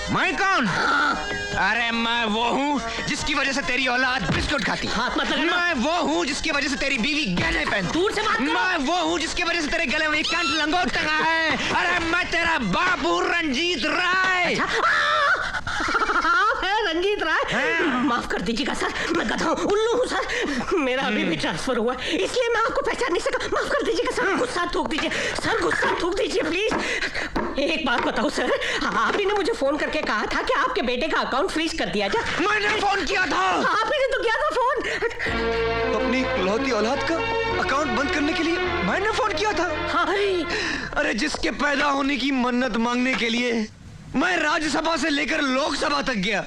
मैं कौन? अरे मैं वो हूँ जिसकी वजह से तेरी औलाद बिस्कुट खाती। हाथ मत लगाना। मैं वो हूँ जिसकी वजह से तेरी बीवी गहने पहनती। दूर से बात करो। मैं वो हूँ जिसकी वजह से तेरे गले में कंठ लंगोट टंगा है। अरे मैं तेरा बाबू रंजीत राय। आप है रंजीत राय? माफ कर दीजिएगा सर, मैं गधा हूँ, उल्लू हूँ सर। मेरा अभी भी ट्रांसफर हुआ है, इसलिए मैं आपको पहचान नहीं सका। माफ कर दीजिएगा सर, गुस्सा थूक दीजिए सर, गुस्सा थूक दीजिए प्लीज। एक बात बताओ सर, आप ही ने मुझे फोन करके कहा था कि आपके बेटे का अकाउंट फ्रीज कर दिया जाए। मैंने फोन किया था। आप ही ने तो किया था फोन। अपनी इकलौती औलाद का अकाउंट बंद करने के लिए मैंने फोन किया था। अरे जिसके पैदा होने की मन्नत मांगने के लिए मैं राज्यसभा से लेकर लोकसभा तक गया,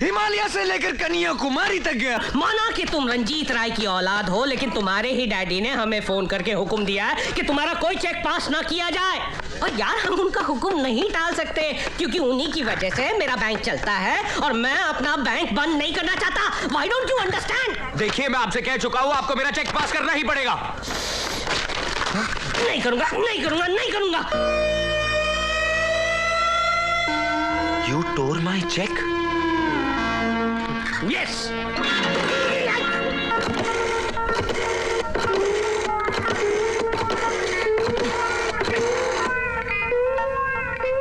हिमालय से लेकर कन्याकुमारी तक गया। माना कि तुम रंजीत राय की औलाद हो, लेकिन तुम्हारे ही डैडी ने हमें फोन करके हुक्म दिया है कि तुम्हारा कोई चेक पास ना किया जाए। और यार हम उनका हुक्म नहीं टाल सकते, क्योंकि उन्हीं की वजह से मेरा बैंक चलता है और मैं अपना बैंक बंद नहीं करना चाहता। Why don't you understand? देखिए मैं आपसे कह चुका हूँ, आपको मेरा चेक पास करना ही पड़ेगा। नहीं करूंगा, नहीं करूंगा, नहीं करूंगा। You tore my check? Yes.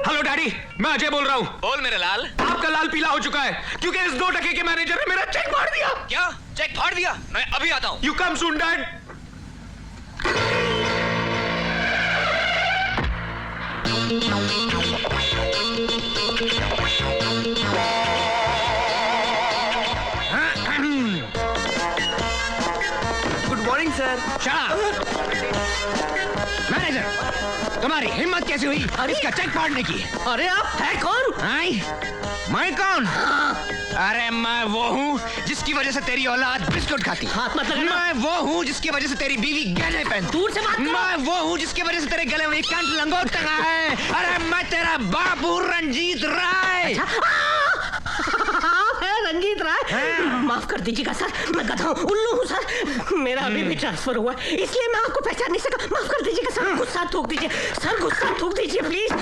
Hello daddy, मैं अजय बोल रहा हूँ। बोल मेरे लाल। आपका लाल पीला हो चुका है क्योंकि इस 2 टके के मैनेजर ने मेरा चेक फाड़ दिया। क्या चेक फाड़ दिया? मैं अभी आता हूँ। You come soon dad. Good morning sir. Manager, तुम्हारी हिम्मत कैसे हुई इसका चेक फाड़ने की? अरे आप है कौन? आई? मैं कौन? अरे मैं वो हूँ जिसकी वजह से तेरी औलाद बिस्कुट खाती। हाथ मत लगाना। मैं वो हूँ जिसकी वजह से तेरी बीवी गहने पहनती। दूर से बात करो। मैं वो हूँ जिसकी वजह से तेरे गले में कंठ लंगोट टंगा है। अरे मैं तेरा बाबू रंजीत राय। आप है रंजीत राय? माफ कर दीजिएगा सर, मैं गधा हूँ, उल्लू हूँ सर। मेरा अभी भी ट्रांसफर हुआ है, इसलिए मैं आपको पहचान नहीं सका। माफ कर दीजिएगा सर, गुस्सा थूक दीजिए सर, गुस्सा थूक दीजिए प्लीज।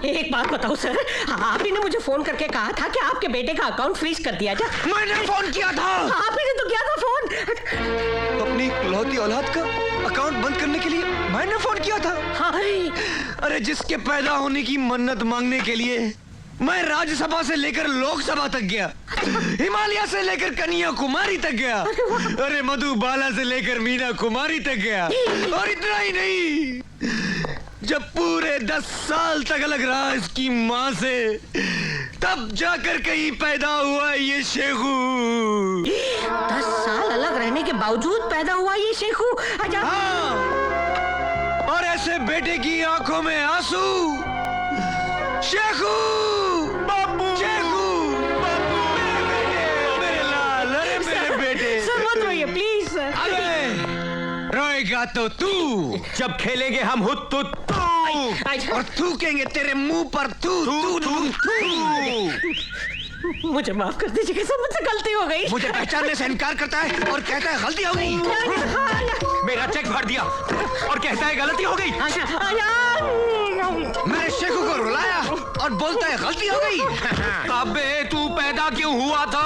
एक बात बताओ सर, आप ही ने मुझे फोन करके कहा था कि आपके बेटे का अकाउंट फ्रीज कर दिया जाए। मैंने फोन किया था। आप ही ने तो किया था फोन। अपनी इकलौती औलाद का अकाउंट बंद करने के लिए मैंने फोन किया था। अरे जिसके पैदा होने की मन्नत मांगने के लिए मैं राज्यसभा से लेकर लोकसभा तक गया, हिमालय से लेकर कन्याकुमारी तक गया, अरे मधुबाला से लेकर मीना कुमारी तक गया। और इतना ही नहीं, जब पूरे 10 साल तक अलग रहा इसकी माँ से, तब जाकर कहीं पैदा हुआ ये शेखू। 10 साल अलग रहने के बावजूद पैदा हुआ ये शेखू। हाँ, और ऐसे बेटे की आंखों में आंसू। शेखू, बाबू, शेखू, बाबू, मेरे लाल, अरे मेरे बेटे। सर मत रोइए प्लीज सर। अरे रोएगा तो तू, जब खेलेंगे हम हुत तो और थूकेंगे तेरे मुंह पर तू तू तू तू। मुझे माफ कर दीजिए सर, मुझसे गलती हो गई। मुझे पहचानने से इनकार करता है और कहता है गलती हो गई। मेरा चेक फाड़ दिया और कहता है गलती हो गई। मैंने शेखू को रुलाया और बोलता है गलती हो गई। अबे तू पैदा क्यों हुआ था?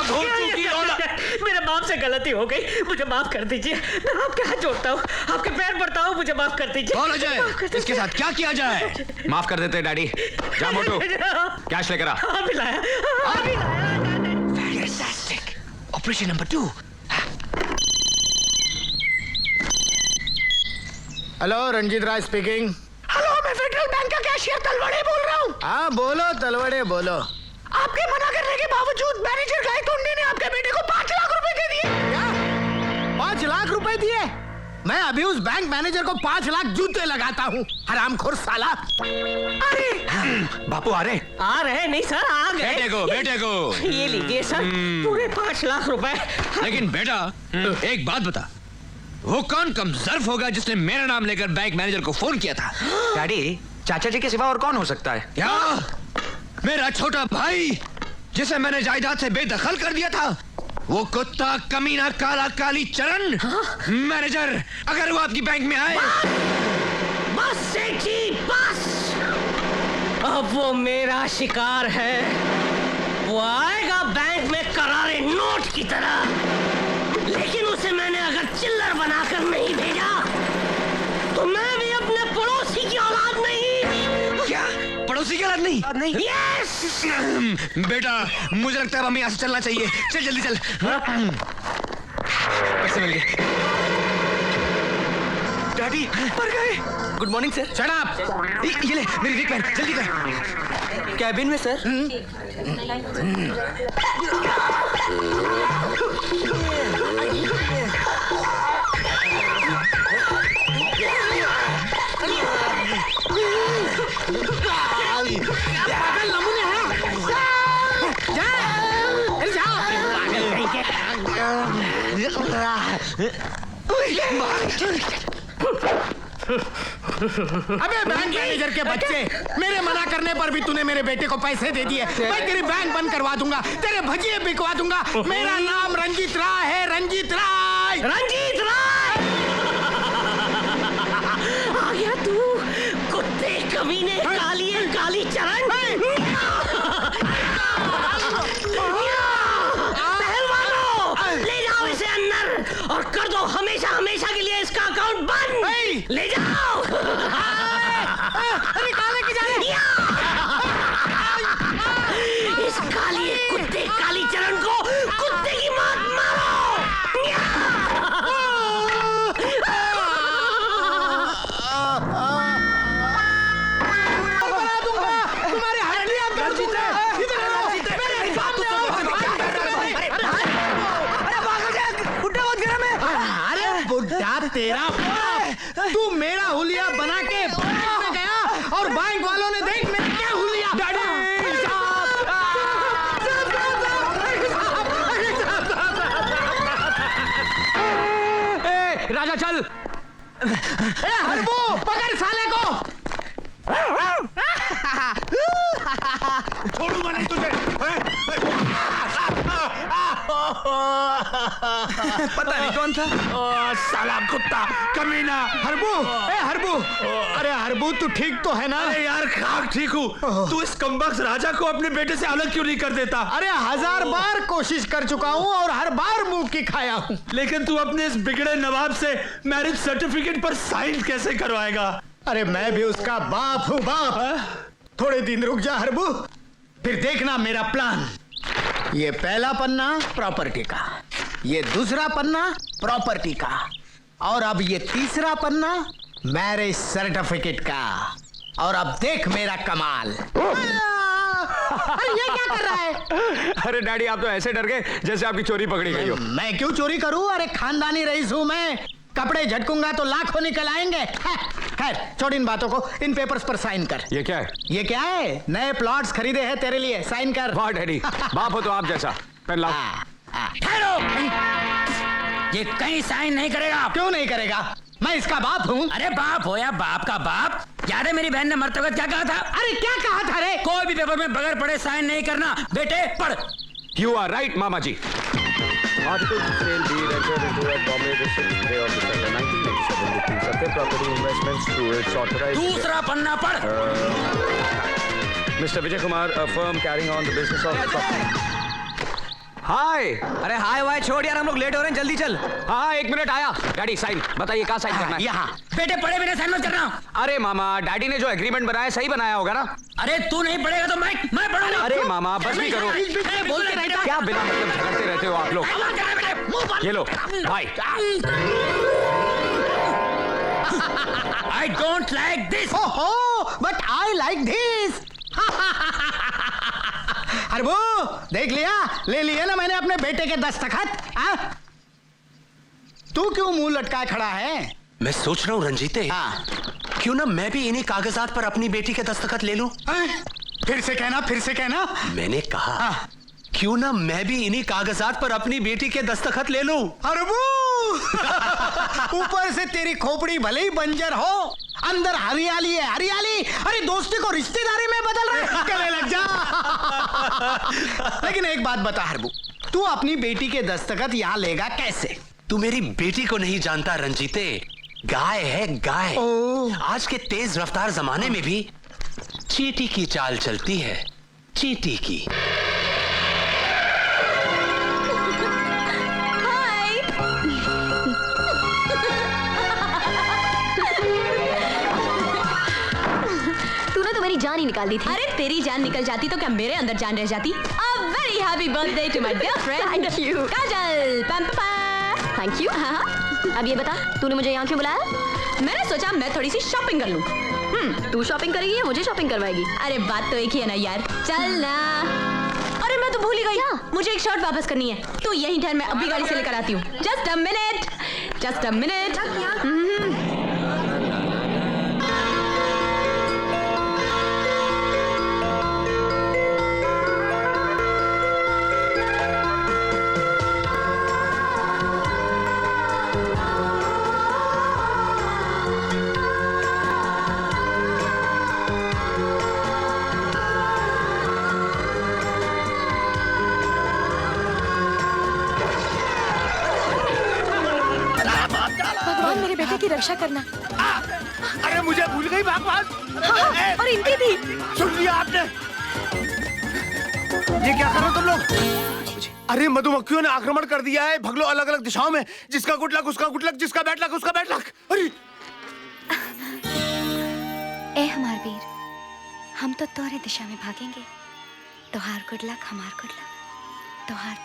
मेरे बाप से गलती हो गई, मुझे माफ कर दीजिए। मैं आपके हाथ जोड़ता हूँ, आपके पैर पड़ता हूँ, मुझे माफ कर दीजिए। बोलो जय, इसके साथ क्या किया जाए? माफ कर देते डैडी। जा मोटू, कैश लेकर आ। अभी लाया, अभी लाया। Fantastic. Operation number 2। Hello, Ranjit Rai speaking. Hello, मैं फेडरल बैंक का कैशियर तलवड़े बोल रहा हूँ। हाँ बोलो तलवड़े बोलो। आपके मना करने के बावजूद मैनेजर गायतोंडे ने आपके बेटे को 5 लाख रुपए दे दिए। क्या 5 लाख रुपए दिए? मैं अभी उस बैंक मैनेजर को 5 लाख जूते लगाता हूँ, हरामखोर साला। अरे बापू आ रहे? आ रहे नहीं सर, आ गए। बेटे को ये लीजिए सर, पूरे 5 लाख रुपए। लेकिन बेटा एक बात बता, वो कौन कमजर्फ होगा जिसने मेरा नाम लेकर बैंक मैनेजर को फोन किया था? डैडी, चाचा जी के सिवा और कौन हो सकता है? क्या? मेरा छोटा भाई जिसे मैंने जायदाद से बेदखल कर दिया था, वो कुत्ता कमीना काला काली चरण। मैनेजर, अगर वो आपकी बैंक में आए। बस सेठ जी, बस। अब वो मेरा शिकार है। वो आएगा बैंक में करारे नोट की तरह, लेकिन उसे मैंने अगर चिल्लर बनाकर नहीं भेजा तो मैं भी अपने पड़ोसी की औलाद नहीं। क्या पड़ोसी की औलाद नहीं? यस। बेटा मुझे लगता है हमें यहाँ से चलना चाहिए। चल जल्दी चल। पैसे मिल गए। डैडी मर गए। Good morning sir. Shut up. ये ले मेरी रिक पहन, जल्दी कर। कैबिन में सर। पागल नमूने हैं। जा, अबे बैंक मैनेजर के बच्चे, मेरे मना करने पर भी तूने मेरे बेटे को पैसे दे दिए। मैं तेरी बैंक बंद करवा दूंगा, तेरे भजिए बिकवा दूंगा। मेरा नाम रंजीत राय है, रंजीत राय। रंजीत राय आ गया तू, कुत्ते कमीने, काली चरण। पहलवानों, ले जाओ इसे अंदर और कर दो हमेशा हमेशा के लिए इसका अकाउंट बंद। ले जाओ। अरे कहाँ लेके जा रहे? इस कुत्ते काली चरण को कुत्ते की मौत मारो। तुम्हारे हड्डियां कर जीते। इधर आओ। मेरे सामने अरे बुढ़ा तेरा बाप। तू मेरा हुलिया बना के बैंक में गया और बैंक वालों ने देख मेरा क्या हुलिया। राजा चल। हरबू पकड़ साले को। छोड़ूंगा नहीं तुझे। पता नहीं कौन था। साला कुत्ता कमीना। हरबू, हरबू। अरे हरबू तू ठीक तो है ना? अरे यार खाक ठीक हूँ। तू इस कमबख्त राजा को अपने बेटे से अलग क्यों नहीं कर देता? अरे 1000 बार कोशिश कर चुका हूँ और हर बार मुंह की खाया हूँ। लेकिन तू अपने इस बिगड़े नवाब से मैरिज सर्टिफिकेट पर साइन कैसे करवाएगा? अरे मैं भी उसका बाप हूँ, बाप। थोड़े दिन रुक जा हरबू, फिर देखना मेरा प्लान। ये पहला पन्ना प्रॉपर्टी का, ये दूसरा पन्ना प्रॉपर्टी का, और अब ये तीसरा पन्ना मैरिज सर्टिफिकेट का। और अब देख मेरा कमाल। अरे ये क्या कर रहा है? अरे डैडी आप तो ऐसे डर गए जैसे आपकी चोरी पकड़ी गई हो। मैं क्यों चोरी करूं? अरे खानदानी रईस हूं मैं। कपड़े झटकूंगा तो लाखों निकल आएंगे। खैर छोड़ इन बातों को, इन पेपर्स पर साइन कर। ये क्या है? ये क्या है? नए प्लॉट्स खरीदे हैं तेरे लिए, साइन कर। वाह डैडी, बाप हो तो आप जैसा। पेन लाओ। ठहरो, ये कहीं साइन नहीं करेगा। क्यों नहीं करेगा? मैं इसका बाप हूँ। अरे बाप हो या बाप का बाप, याद है मेरी बहन ने मरते वक्त क्या कहा था? अरे क्या कहा था रे? कोई भी पेपर में बगैर पढ़े साइन नहीं करना। बेटे पढ़। You are right, mama ji. Article to sale deed entered into at Bombay the 6th day of December 1987 between Satya Property Investments through its authorized... दूसरा पन्ना पढ़। Mr. Vijay Kumar, a firm carrying on the business of... हाय। अरे हाय वाय छोड़ यार, हम लोग late हो रहे हैं, जल्दी चल। हाँ 1 मिनट आया। डैडी साइन बताइए, कहाँ साइन करना है? यहाँ। बेटे पढ़े बिना साइन मत करना। अरे मामा, डैडी ने जो एग्रीमेंट बनाया सही बनाया होगा ना? अरे तू नहीं पढ़ेगा तो मैं पढ़ूंगा। अरे मामा बस भी करो। बोलते रहता क्या बिना मतलब झगड़ते रहते हो आप लोग? ये लो भाई। I don't like this. ओहो, but I like this. Harbu देख लिया, ले लिए ना मैंने अपने बेटे के दस्तखत। तू क्यों मुंह लटकाए खड़ा है? मैं सोच रहा हूँ रंजीते, क्यों ना मैं भी इन्हीं कागजात पर अपनी बेटी के दस्तखत ले लूं? फिर से कहना। मैंने कहा क्यों ना मैं भी इन्हीं कागजात पर अपनी बेटी के दस्तखत ले लूं? हरबू ऊपर से तेरी खोपड़ी भले ही बंजर हो, अंदर हरियाली है हरियाली। अरे दोस्ती को रिश्तेदारी में बदल रहे, गले लग जा। लेकिन एक बात बता हरबू, तू अपनी बेटी के दस्तखत यहाँ लेगा कैसे? तू मेरी बेटी को नहीं जानता रंजीते, गाय है गाय। आज के तेज रफ्तार जमाने में भी चींटी की चाल चलती है, चींटी की। तूने तो मेरी जान ही निकाल दी थी। अरे तेरी जान निकल जाती तो क्या मेरे अंदर जान रह जाती? A very happy birthday to my dear friend. Thank you. काजल, पम पम। Thank you. हाँ, अब ये बता, तूने मुझे यहाँ क्यों बुलाया? मैंने सोचा मैं थोड़ी सी शॉपिंग कर लूं। तू शॉपिंग करेगी या मुझे शॉपिंग करवाएगी? अरे बात तो एक ही है ना यार, चल ना। अरे मैं तो भूल ही गई, मुझे एक शर्ट वापस करनी है। तू यहीं ठहर, मैं अभी गाड़ी से लेकर आती हूँ। Just a minute, just a minute. भगवान मेरे बेटे की रक्षा करना। अरे मुझे भूल गई भगवान। और इनकी भी। सुन लिया आपने? ये क्या कर रहे हो तुम लोग? अरे मधुमक्खियों ने आक्रमण कर दिया है, भग लो अलग अलग दिशाओं में। जिसका गुड लक उसका गुड लक, जिसका बैड लक उसका बैड लक। अरे ए हमार वीर, हम तो तोरे दिशा में भागेंगे। तोहार गुड लक हमार गुड लक, तोहार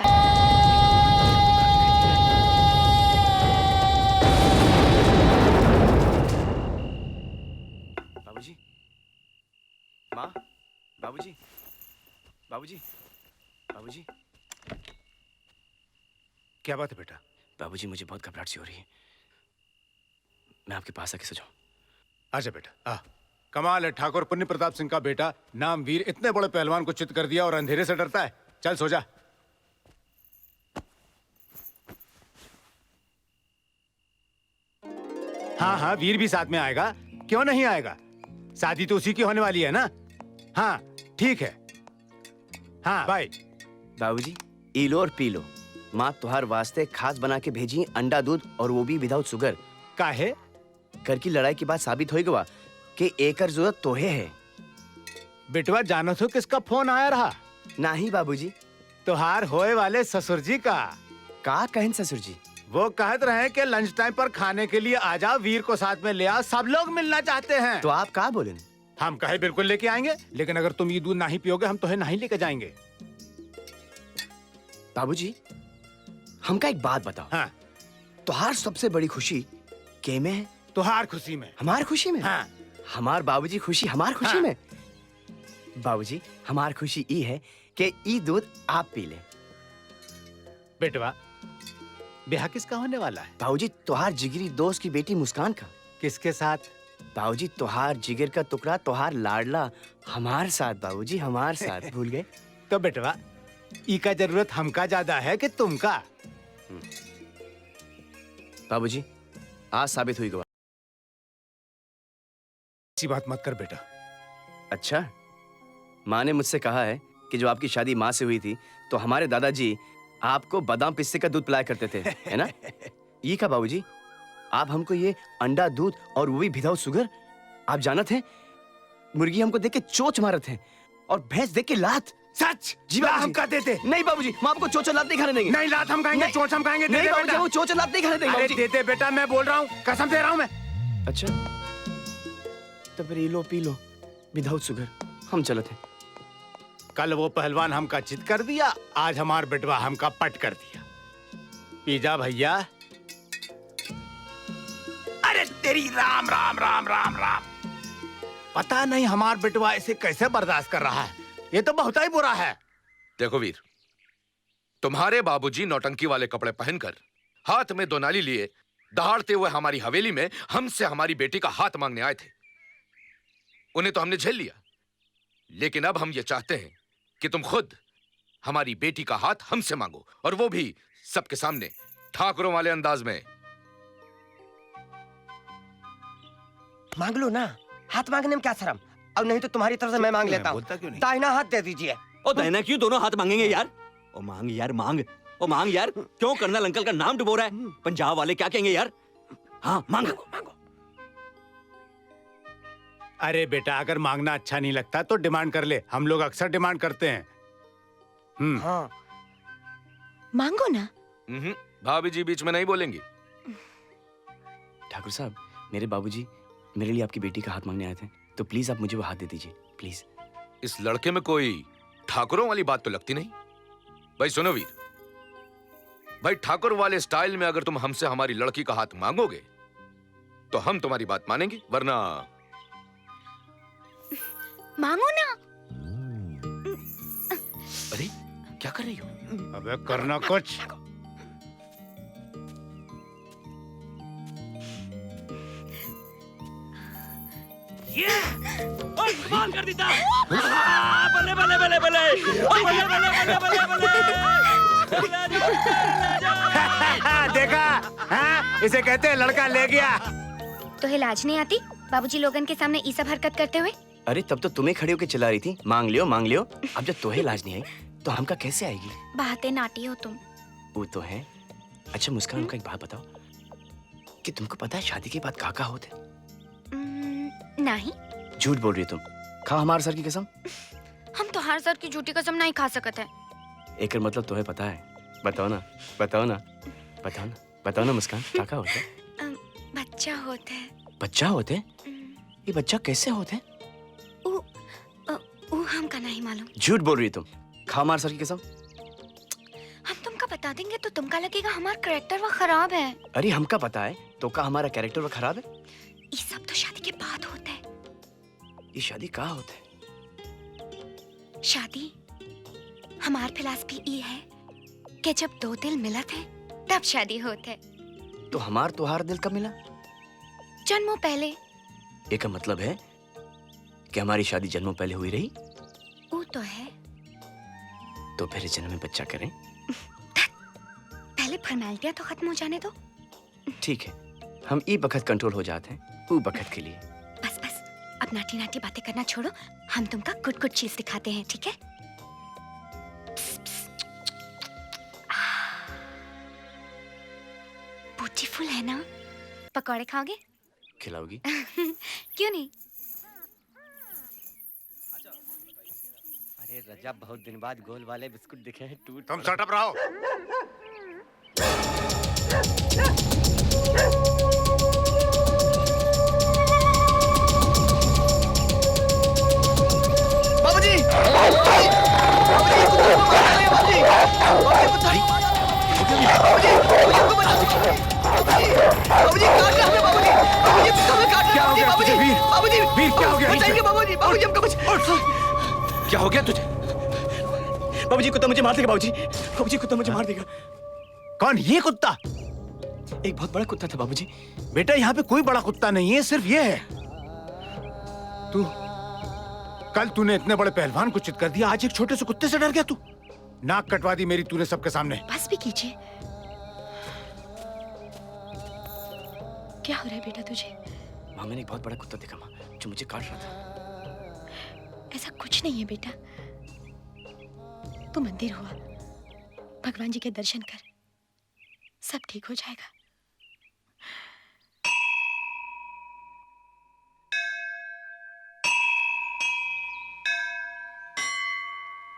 बाबूजी, माँ, बाबूजी, बाबूजी, बाबूजी। क्या बात है बेटा? बाबूजी मुझे बहुत घबराहट सी हो रही है। मैं आपके पास आके सो जाऊं? आजा बेटा, आ। कमाल है, ठाकुर पुण्य प्रताप सिंह का बेटा, नाम वीर, इतने बड़े पहलवान को चित कर दिया और अंधेरे से डरता है। चल सो जा। हाँ हाँ, वीर भी साथ में आएगा, क्यों नहीं आएगा? शादी तो उसी की होने वाली है ना। हाँ ठीक है, हाँ बाय। बाबूजी ई लो और पी लो। माँ तुहार वास्ते खास बना के भेजी अंडा दूध, और वो भी विदाउट शुगर। काहे? घर की लड़ाई के बाद साबित होई गवा कि एकर जरूरत तोहे है। बेटवा जानो तो किसका फोन आया रहा? नहीं बाबूजी। तुहार होए वाले ससुर जी का। का कहन ससुर जी? वो कहत रहे कि लंच टाइम पर खाने के लिए आ जाओ, वीर को साथ में ले आओ, सब लोग मिलना चाहते हैं। तो आप का बोले? हम कहे बिल्कुल लेके आएंगे, लेकिन अगर तुम ये दूध नहीं पियोगे हम तुम्हें नहीं लेके जाएंगे। बाबूजी हमका एक बात बताओ। हाँ। तुहार सबसे बड़ी खुशी के में है? तुहार खुशी में। हमार खुशी में? हाँ। हमार बाबूजी खुशी हमार खुशी हाँ। में। बाबूजी हमार खुशी ई है कि ई दूध आप पी ले। बेटवा ब्याह किसका होने वाला है? बाबूजी तुहार जिगरी दोस्त की बेटी मुस्कान का। किसके साथ? बाबूजी तुहार जिगर का टुकड़ा, तुहार लाडला हमार साथ। बाबूजी हमार साथ। भूल गए? तो बेटवा ई का जरूरत हमका ज्यादा है कि तुमका? बाबूजी आज साबित हुई गवा। ऐसी बात मत कर बेटा। अच्छा, माँ ने मुझसे कहा है कि जो आपकी शादी माँ से हुई थी तो हमारे दादाजी आपको बादाम पिस्ते का दूध पिलाया करते थे, है ना? ये क्या बाबूजी, आप हमको ये अंडा दूध और वो भी विदाउट शुगर? आप जानत हैं मुर्गी हमको देख के चोच मारत है और भैंस देख के लात। सच? जी बाबूजी। हम का देते? नहीं बाबूजी, हम आपको चोच और लात नहीं खाने देंगे। नहीं, लात हम खाएंगे, चोंच हम खाएंगे। नहीं बाबूजी, वो चोच और लात नहीं खाने देंगे। अरे बाबूजी। दे बेटा, मैं बोल रहा हूँ, कसम दे रहा हूँ मैं। अच्छा तो फिर ये लो पी लो विदाउट शुगर। हम चलते हैं। कल वो पहलवान हमका चित कर दिया, आज हमार बेटवा हमका पट कर दिया। पी जा भैया। अरे तेरी राम राम राम राम राम। पता नहीं हमार बेटवा इसे कैसे बर्दाश्त कर रहा है, ये तो बहुत ही बुरा है। देखो वीर, तुम्हारे बाबूजी नौटंकी वाले कपड़े पहनकर हाथ में 2 नाली लिए दहाड़ते हुए हमारी हवेली में हमसे हमारी बेटी का हाथ मांगने आए थे। उन्हें तो हमने झेल लिया, लेकिन अब हम ये चाहते हैं कि तुम खुद हमारी बेटी का हाथ हमसे मांगो, और वो भी सबके सामने ठाकुरों वाले अंदाज में। मांग लो ना, हाथ मांगने में क्या शर्म? अब नहीं तो तुम्हारी तरफ से मैं मांग लेता हूँ। दाहिना हाथ दे दीजिए। ओ दाहिना क्यों, दोनों हाथ मांगेंगे यार? ओ मांग यार मांग, ओ मांग यार। क्यों कर्नल अंकल का नाम डुबो रहा है? पंजाब वाले क्या कहेंगे यार? हाँ मांग। अरे बेटा, अगर मांगना अच्छा नहीं लगता तो डिमांड कर ले। हम लोग अक्सर डिमांड करते हैं। हाँ मांगो ना। भाभी जी बीच में नहीं बोलेंगी। ठाकुर साहब, मेरे बाबूजी मेरे लिए आपकी बेटी का हाथ मांगने आए थे, तो प्लीज आप मुझे वो हाथ दे दीजिए, प्लीज। इस लड़के में कोई ठाकुरों वाली बात तो लगती नहीं। भाई सुनो वीर, भाई ठाकुर वाले स्टाइल में अगर तुम हमसे हमारी लड़की का हाथ मांगोगे तो हम तुम्हारी बात मानेंगे, वरना मांगो ना। अरे क्या कर रही हो? अबे करना कुछ। मार कर देता। बल्ले बल्ले बल्ले बल्ले बल्ले बल्ले बल्ले बल्ले। देखा? हाँ? इसे कहते हैं लड़का ले गया। तो है लाज नहीं आती बाबूजी लोगन के सामने ये सब हरकत करते हुए? अरे तब तो तुम्हें खड़े होकर चिल्ला रही थी, मांग लियो मांग लियो। अब जब तुम्हें लाज नहीं आई तो हमका कैसे आएगी? बातें नाटी हो तुम। वो तो है। अच्छा मुस्कान, हमका एक बात बताओ कि तुमको पता है शादी के बाद काका होते? नहीं। झूठ बोल रही हो तुम। खाओ हमारे सर की कसम। हम तो हर सर की झूठी कसम नहीं खा सकते हैं। एक मतलब तुम्हें पता है? बताओ ना, बताओ ना, बताओ ना, बताओ ना मुस्कान, काका होते? बच्चा होते हैं। बच्चा होते? ये बच्चा कैसे होते? वो हमका नहीं मालूम। झूठ बोल रही हो तुम। खाओ हमारे सर की कसम। हम तुमका बता देंगे तो तुमका लगेगा हमारा कैरेक्टर वो खराब है। अरे हमका पता है तो का हमारा कैरेक्टर वो खराब है? ये सब तो शादी के बाद होता है। ये शादी कहाँ होता है? शादी हमार फिलॉसफी ये है कि जब दो दिल मिलत है तब शादी होता है। तो हमार तुहार दिल कब मिला? जन्मों पहले। एक मतलब है कि हमारी शादी जन्मों पहले हुई रही? वो तो है। तो फिर इस जन्म में बच्चा करें? पहले फॉर्मेलिटियां तो खत्म हो जाने दो। ठीक है, हम ई बखत कंट्रोल हो जाते हैं वो बखत के लिए। बस बस, अब नाटी नाटी बातें करना छोड़ो, हम तुमका गुड गुड चीज दिखाते हैं, ठीक है? ब्यूटीफुल है ना? पकौड़े खाओगे? खिलाओगी? क्यों नहीं? अरे रजब, बहुत दिन बाद गोल वाले बिस्कुट दिखे हैं। टूट तुम शट अप रहो। बाबूजी! क्या हो गया तुझे? बाबूजी कुत्ता मुझे मार देगा। बाबूजी, बाबूजी कुत्ता मुझे मार देगा। कौन? ये कुत्ता? एक बहुत बड़ा कुत्ता था बाबूजी। बेटा यहाँ पे कोई बड़ा कुत्ता नहीं है, सिर्फ ये है। कल तूने इतने बड़े पहलवान को चित कर दिया, आज एक छोटे से कुत्ते से डर गया तू? नाक कटवा दी मेरी तूने सबके सामने। बस भी कीजिए। क्या हो रहा है बेटा तुझे? माँ, मैंने एक बहुत बड़ा कुत्ता देखा माँ, जो मुझे काट रहा था। ऐसा कुछ नहीं है बेटा। तू मंदिर हुआ, भगवान जी के दर्शन कर, सब ठीक हो जाएगा।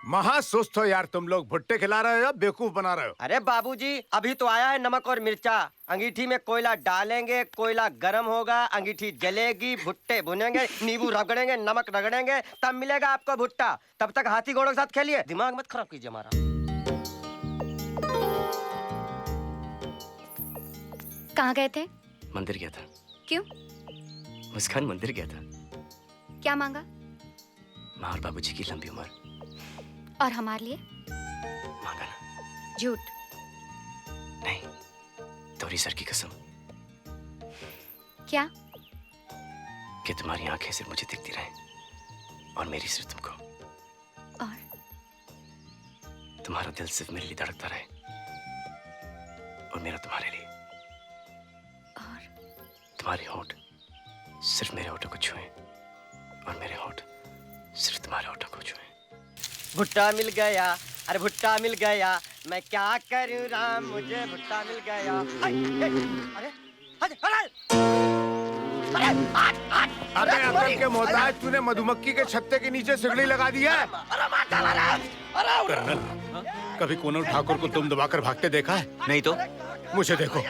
महा सुस्त हो यार तुम लोग। भुट्टे खिला रहे हो या बेवकूफ बना रहे हो? अरे बाबूजी, अभी तो आया है नमक और मिर्चा। अंगीठी में कोयला डालेंगे, कोयला गरम होगा, अंगीठी जलेगी, भुट्टे भुनेंगे, नींबू रगड़ेंगे, नमक रगड़ेंगे, तब मिलेगा आपको भुट्टा। तब तक हाथी घोड़ों के साथ खेलिए, दिमाग मत खराब कीजिए हमारा। कहाँ गए थे? मंदिर गया था। क्यों? मुस्कान, मंदिर गया था। क्या मांगा? माँ और बाबूजी की लंबी उम्र। और हमारे लिए? मांगा ना। झूठ। नहीं, तोरी सर की कसम। क्या? कि तुम्हारी आंखें सिर्फ मुझे दिखती रहे और मेरी सिर्फ तुमको। और तुम्हारा दिल सिर्फ मेरे लिए धड़कता रहे और मेरा तुम्हारे लिए। और तुम्हारे होंठ सिर्फ मेरे होठों को छुए और मेरे होंठ सिर्फ तुम्हारे होठों को छुए। भुट्टा मिल गया, अरे भुट्टा मिल गया, मैं क्या करूं राम, मुझे भुट्टा मिल गया। अरे अरे अबे अकल के मोहताज, तूने मधुमक्खी के छत्ते के नीचे सिगड़ी लगा दिया है। कर्नल, कभी कोनल ठाकुर को तुम दबाकर भागते देखा है? नहीं तो मुझे देखो।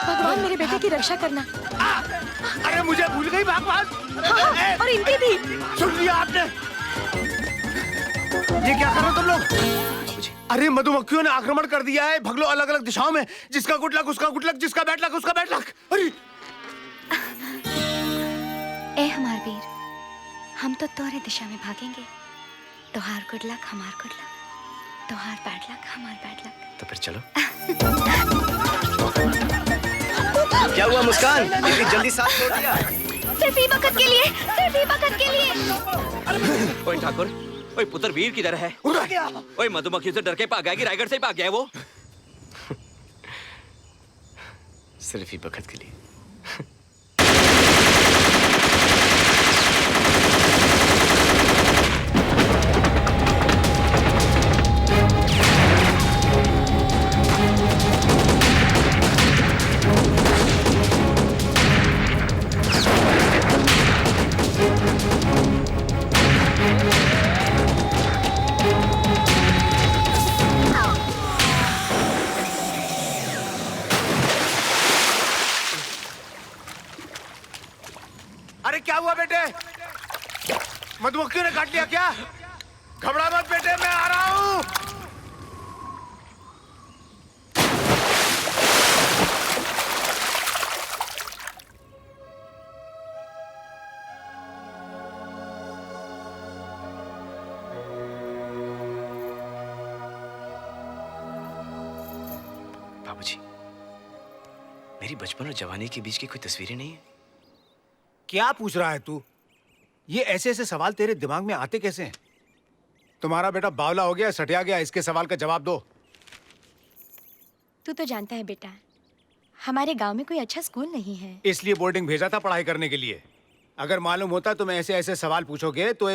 भगवान मेरे बेटे की रक्षा करना। अरे मुझे भूल गई भगवान। हाँ, और इनकी भी। सुन लिया आपने? ये क्या कर रहे हो तुम लोग? अरे मधुमक्खियों ने आक्रमण कर दिया है, भगलो अलग अलग दिशाओं में। जिसका गुड लक उसका गुड लक, जिसका बैड लक उसका बैड लक। अरे ए हमार वीर, हम तो तोरे दिशा में भागेंगे। तोहार गुड लक हमार गुड लक, तोहार बैड लक हमार बैड लक। तो फिर चलो। क्या हुआ मुस्कान? इतनी जल्दी साथ छोड़ दिया? सिर्फ ही वक्त के लिए, सिर्फ ही वक्त के लिए। ओए ठाकुर, ओए पुत्र वीर किधर है? ओए मधुमक्खी से डर के भाग गया कि रायगढ़ से ही भाग गया है वो? सिर्फ ही वक्त के लिए। अरे क्या हुआ बेटे? मधुमक्खियों ने काट लिया क्या? घबरा मत बेटे, मैं आ रहा हूं। बाबूजी, मेरी बचपन और जवानी के बीच की कोई तस्वीरें नहीं है? क्या पूछ रहा है तू? ये ऐसे ऐसे सवाल तेरे दिमाग में आते कैसे हैं? तुम्हारा बेटा बावला हो गया, सटिया गया, इसके सवाल का जवाब दो। तू तो जानता है बेटा, हमारे गांव में कोई अच्छा स्कूल नहीं है। इसलिए बोर्डिंग भेजा था पढ़ाई करने के लिए। अगर मालूम होता तुम ऐसे ऐसे सवाल पूछोगे तो